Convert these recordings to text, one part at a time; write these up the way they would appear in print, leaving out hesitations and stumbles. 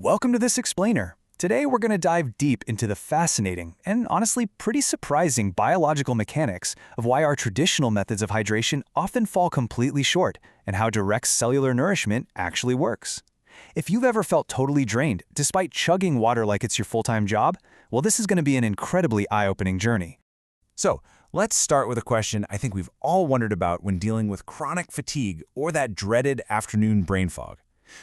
Welcome to this explainer. Today we're going to dive deep into the fascinating and honestly pretty surprising biological mechanics of why our traditional methods of hydration often fall completely short and how direct cellular nourishment actually works. If you've ever felt totally drained despite chugging water like it's your full-time job, well, this is going to be an incredibly eye-opening journey. So, let's start with a question I think we've all wondered about when dealing with chronic fatigue or that dreaded afternoon brain fog.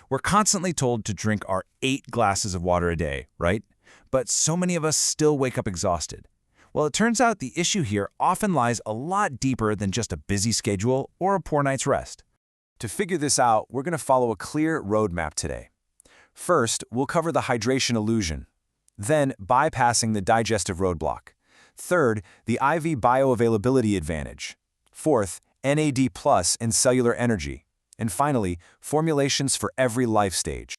We're constantly told to drink our 8 glasses of water a day, right? But so many of us still wake up exhausted. Well, it turns out the issue here often lies a lot deeper than just a busy schedule or a poor night's rest. To figure this out, we're going to follow a clear roadmap today. First, we'll cover the hydration illusion. Then, bypassing the digestive roadblock. Third, the IV bioavailability advantage. Fourth, NAD+ and cellular energy. And finally, formulations for every life stage.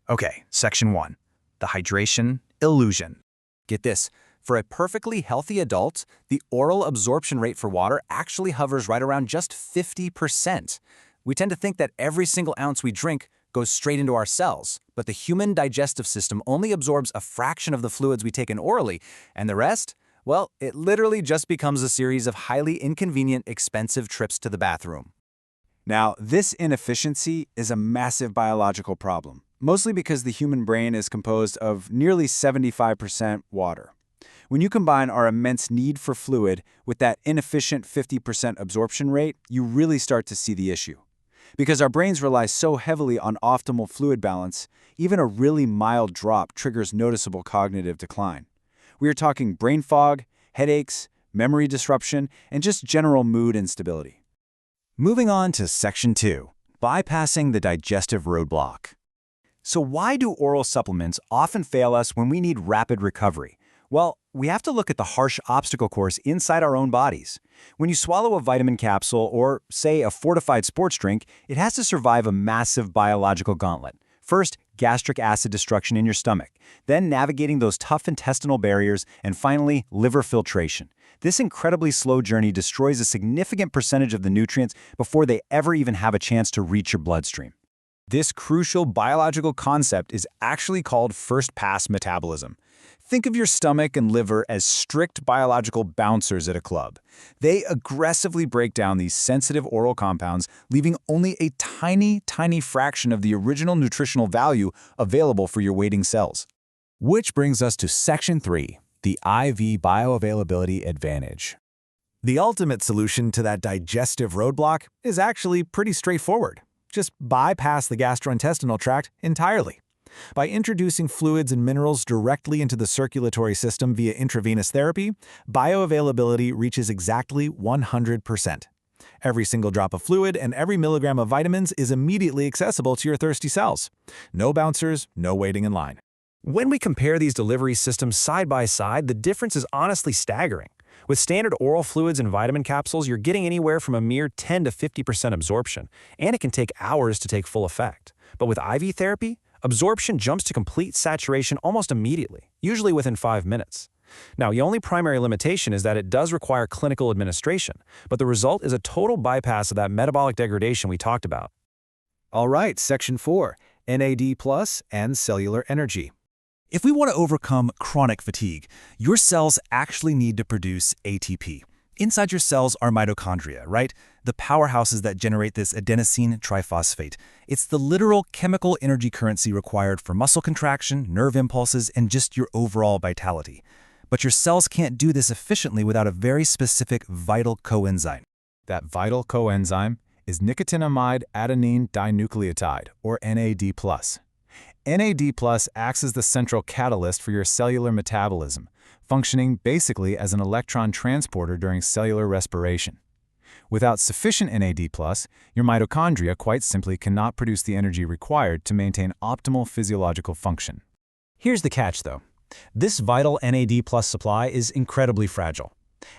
Okay, Section 1. The hydration illusion. Get this, for a perfectly healthy adult, the oral absorption rate for water actually hovers right around just 50%. We tend to think that every single ounce we drink goes straight into our cells, but the human digestive system only absorbs a fraction of the fluids we take in orally, and the rest? Well, it literally just becomes a series of highly inconvenient, expensive trips to the bathroom. Now, this inefficiency is a massive biological problem, mostly because the human brain is composed of nearly 75% water. When you combine our immense need for fluid with that inefficient 50% absorption rate, you really start to see the issue. Because our brains rely so heavily on optimal fluid balance, even a really mild drop triggers noticeable cognitive decline. We are talking brain fog, headaches, memory disruption, and just general mood instability. Moving on to Section 2, bypassing the digestive roadblock. So why do oral supplements often fail us when we need rapid recovery? Well, we have to look at the harsh obstacle course inside our own bodies. When you swallow a vitamin capsule or, say, a fortified sports drink, it has to survive a massive biological gauntlet. First, gastric acid destruction in your stomach, then navigating those tough intestinal barriers, and finally, liver filtration. This incredibly slow journey destroys a significant percentage of the nutrients before they ever even have a chance to reach your bloodstream. This crucial biological concept is actually called first-pass metabolism. Think of your stomach and liver as strict biological bouncers at a club. They aggressively break down these sensitive oral compounds, leaving only a tiny fraction of the original nutritional value available for your waiting cells. Which brings us to Section 3, the IV bioavailability advantage. The ultimate solution to that digestive roadblock is actually pretty straightforward. Just bypass the gastrointestinal tract entirely. By introducing fluids and minerals directly into the circulatory system via intravenous therapy, bioavailability reaches exactly 100%. Every single drop of fluid and every milligram of vitamins is immediately accessible to your thirsty cells. No bouncers, no waiting in line. When we compare these delivery systems side by side, the difference is honestly staggering. With standard oral fluids and vitamin capsules, you're getting anywhere from a mere 10 to 50% absorption, and it can take hours to take full effect. But with IV therapy, absorption jumps to complete saturation almost immediately, usually within 5 minutes. Now, the only primary limitation is that it does require clinical administration, but the result is a total bypass of that metabolic degradation we talked about. All right, Section 4, NAD+ and cellular energy. If we want to overcome chronic fatigue, your cells actually need to produce ATP. Inside your cells are mitochondria, right? The powerhouses that generate this adenosine triphosphate. It's the literal chemical energy currency required for muscle contraction, nerve impulses, and just your overall vitality. But your cells can't do this efficiently without a very specific vital coenzyme. That vital coenzyme is nicotinamide adenine dinucleotide, or NAD+. NAD+ acts as the central catalyst for your cellular metabolism, functioning basically as an electron transporter during cellular respiration. Without sufficient NAD+, your mitochondria quite simply cannot produce the energy required to maintain optimal physiological function. Here's the catch, though. This vital NAD+ supply is incredibly fragile.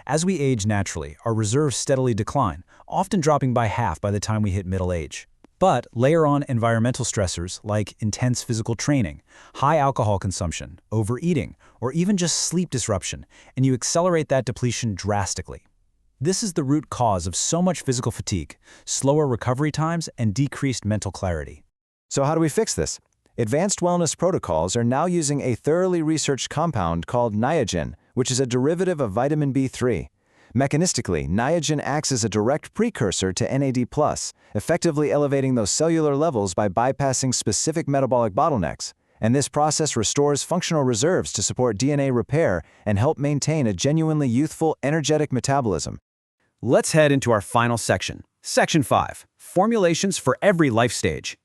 As we age naturally, our reserves steadily decline, often dropping by half by the time we hit middle age. But layer on environmental stressors like intense physical training, high alcohol consumption, overeating, or even just sleep disruption, and you accelerate that depletion drastically. This is the root cause of so much physical fatigue, slower recovery times, and decreased mental clarity. So how do we fix this? Advanced wellness protocols are now using a thoroughly researched compound called Niagen, which is a derivative of vitamin B3. Mechanistically, Niagen acts as a direct precursor to NAD+, effectively elevating those cellular levels by bypassing specific metabolic bottlenecks. And this process restores functional reserves to support DNA repair and help maintain a genuinely youthful, energetic metabolism. Let's head into our final section. Section 5. Formulations for every life stage.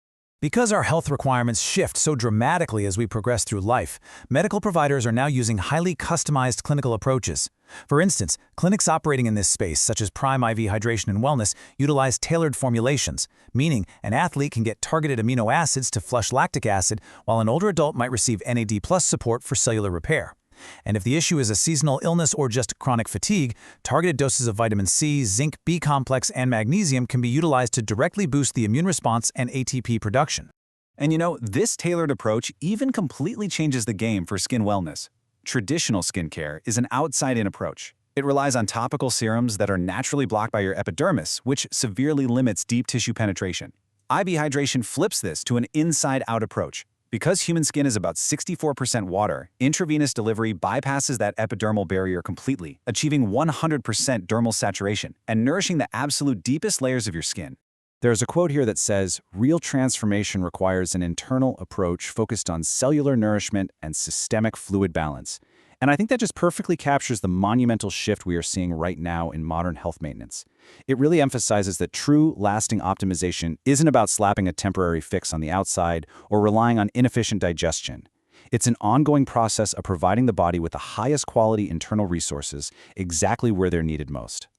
Because our health requirements shift so dramatically as we progress through life, medical providers are now using highly customized clinical approaches. For instance, clinics operating in this space, such as Prime IV Hydration and Wellness, utilize tailored formulations, meaning an athlete can get targeted amino acids to flush lactic acid, while an older adult might receive NAD+ support for cellular repair. And if the issue is a seasonal illness or just chronic fatigue, targeted doses of vitamin C, zinc, B-complex, and magnesium can be utilized to directly boost the immune response and ATP production. And this tailored approach even completely changes the game for skin wellness. Traditional skincare is an outside-in approach. It relies on topical serums that are naturally blocked by your epidermis, which severely limits deep tissue penetration. IV hydration flips this to an inside-out approach. Because human skin is about 64% water, intravenous delivery bypasses that epidermal barrier completely, achieving 100% dermal saturation and nourishing the absolute deepest layers of your skin. There's a quote here that says, "Real transformation requires an internal approach focused on cellular nourishment and systemic fluid balance." And I think that just perfectly captures the monumental shift we are seeing right now in modern health maintenance. It really emphasizes that true, lasting optimization isn't about slapping a temporary fix on the outside or relying on inefficient digestion. It's an ongoing process of providing the body with the highest quality internal resources exactly where they're needed most.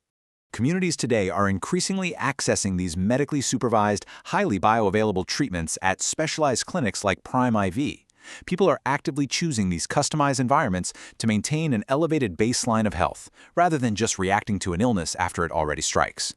Communities today are increasingly accessing these medically supervised, highly bioavailable treatments at specialized clinics like Prime IV. People are actively choosing these customized environments to maintain an elevated baseline of health, rather than just reacting to an illness after it already strikes.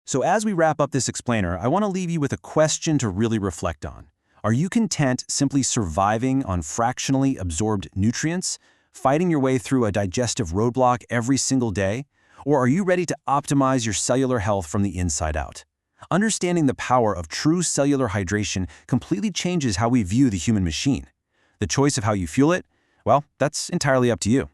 So as we wrap up this explainer, I want to leave you with a question to really reflect on. Are you content simply surviving on fractionally absorbed nutrients, fighting your way through a digestive roadblock every single day? Or are you ready to optimize your cellular health from the inside out? Understanding the power of true cellular hydration completely changes how we view the human machine. The choice of how you fuel it, well, that's entirely up to you.